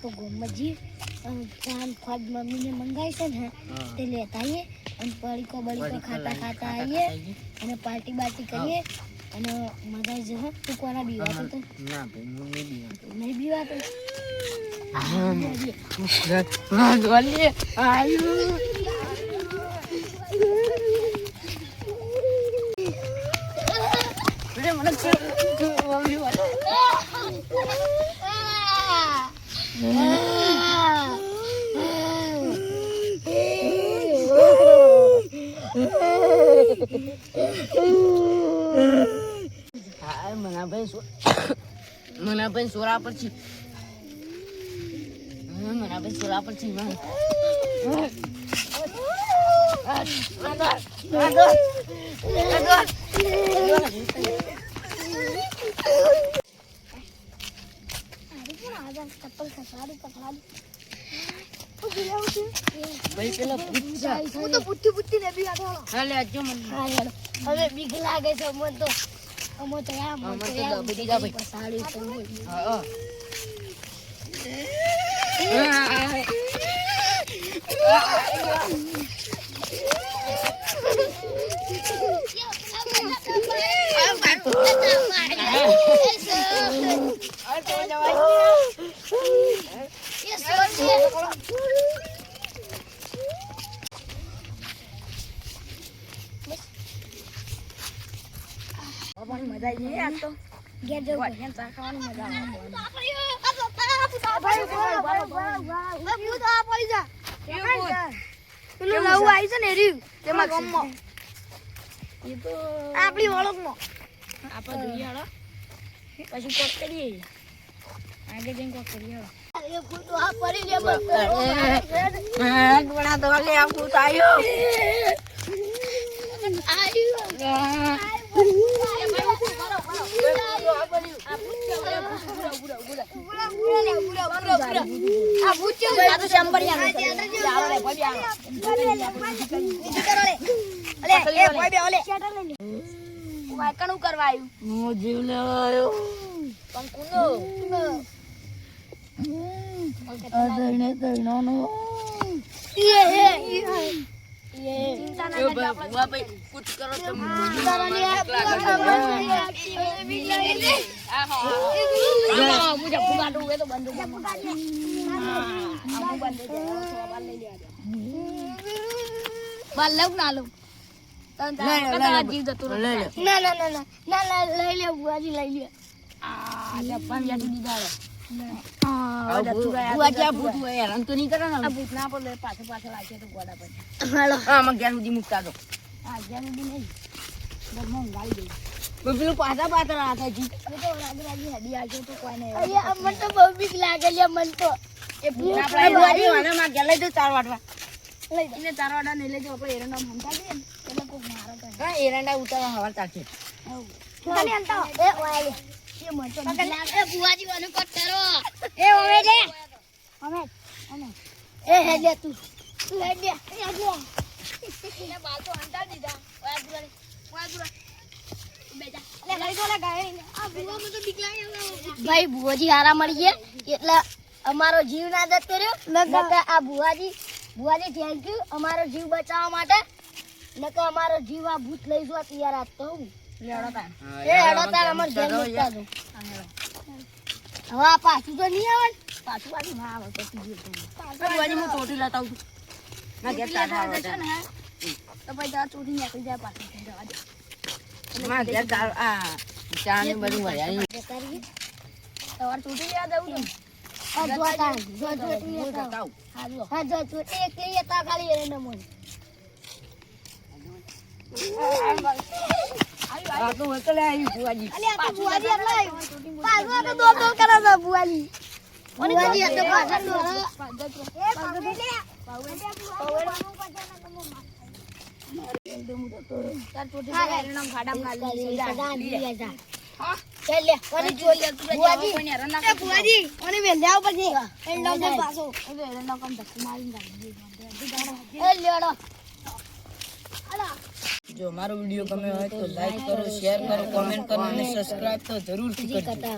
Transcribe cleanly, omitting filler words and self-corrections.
તો ગોમજી ચાન ફાદ મમ્મીને મંગાઈ છે ને તે લેતા આવીએ અને પડીકો ખાતા આવીએ અને પાર્ટી બાર્ટી કરીએ અને મજા જશે. તું કોના બીવાતો તો? ના ભાઈ હું નહીં બીવાતો. મનાભાઈ સોરા પર છે. મનાભાઈ સોરા પર છે. હવે બીક લાગે છે મને તો. અમો તો બધી જા ભાઈ સાડી તો હા મજા આવી આ તો ઘેર જવું ભજન ચાખવાની મજા આપણી ઓળખમાં આપણે જોઈએ હળો પછી કોક કરીએ આગળ જઈને કોક કરીએ કણું કરવા આવ્યું? હું જીવ લેવા આવ્યો પણ કુનો ચિંતા ના કુછ કરો તો લઈ લે બુઆજી લઈ લે. પેલું પાછા પાછળ હાથ જી મને તો બહુ બીક લાગે છે. મન તો ચાર વાટવા એને ચાર વાડા નહીં લેજો. આપણે એરંડા મમતા દઈએ ને એટલે કોઈ મારો તો એરંડા ઉતારવા હવા ચાલશે. બુઆજી વાનું કટ કરો. હે લે તું લે બાલ તો હંટાડી દીધા. ભાઈ ભુવાજી હારા મળી ગયા એટલે અમારો જીવ ના જતો રહ્યો. આ ભુવાજી થેન્ક યુ અમારો જીવ બચાવવા માટે. નકર અમારો જીવ આ ભૂત લઈ જવા તૈયાર આપતો હું. હવે આ પાછું તો નહીં આવે ને? પાછું ના આવે હું ચોટી લેતા આવું તો પછી તારા ચોટી નીકળી જાય પાછું. તમારે ચોટી લેવા જવું ને? જો મારો વિડીયો ગમે હોય તો લાઈક કરો, શેર કરો, કોમેન્ટ કરો અને સબસ્ક્રાઇબ તો જરૂરથી કરજો.